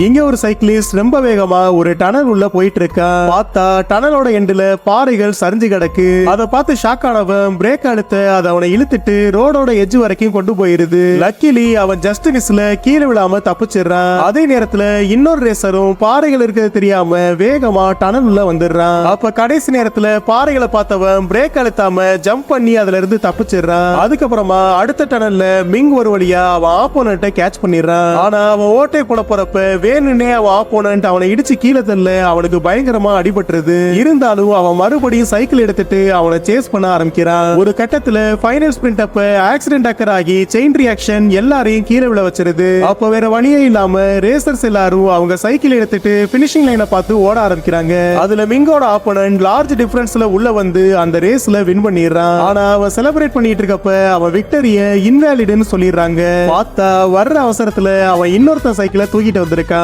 இங்க ஒரு சைக்கிளிஸ்ட் ரொம்ப வேகமா ஒரு டனல் உள்ள போயிட்டு இருக்கான். பார்த்தா டனலோட எண்டுல பாறைகள் சரிஞ்சு கிடக்கு. அதை பார்த்து ஷாக் ஆனவன் பிரேக் அழுத்த அதை அவனை இழுத்துட்டு ரோடோட எட்ஜ் வரைக்கும் கொண்டு போயிருது. லக்கிலி அவன் ஜஸ்ட் மிஸ்ல கீழே விழாம தப்பிச்சிடுறான். அதே நேரத்துல இன்னொரு ரேசரும் பாறைகள் இருக்கிறது தெரியாம வேகமா டனல் உள்ள வந்துடுறான். அப்ப கடைசி நேரத்துல பாறைகளை பார்த்தவன் பிரேக் அழுத்தாம ஜம்ப் பண்ணி அதுல இருந்து தப்பிச்சிடுறான். அதுக்கப்புறமா அடுத்த டனல்ல மிங் ஒரு வழியா அவன் ஆப்போனண்ட்டை கேட்ச் பண்ணிடுறான். ஆனா அவன் ஓட்டை போட போறப்ப வேணுனே அவன் ஆப்போனன்ட் அவனை இடிச்சு கீழே தள்ள அவனுக்கு பயங்கரமா அடிபட்டுருது. இருந்தாலும் அவன் மறுபடியும் சைக்கிள் எடுத்துட்டு அவனை சேஸ் பண்ண ஆரம்பிக்கிறான். ஒரு கட்டத்துல ஃபைனல் ஸ்பிரிண்ட் அப்ப ஆக்சிடென்ட் அக்கர் ஆகி செயின் ரியாக்ஷன் எல்லாரையும் கீழே விழ வச்சிருது. அப்ப வேற வழியே இல்லாம ரேசர்ஸ் எல்லாரும் அவங்க சைக்கிள் எடுத்துட்டு பினிஷிங் லைனை பார்த்து ஓட ஆரம்பிக்கிறாங்க. அதுல மிங்கோட ஆப்போனன்ட் லார்ஜ் டிஃபரன்ஸ்ல உள்ள வந்து அந்த ரேஸ்ல வின் பண்ணிடுறான். ஆனா அவன் செலிப்ரேட் பண்ணிட்டு இருக்கப்ப அவன் விக்டரிய இன்வாலிட்னு சொல்லிடுறாங்க. பார்த்தா வர்ற அவசரத்துல அவன் இன்னொருத்த சைக்கிளை தூக்கிட்டு வந்திருக்கான்.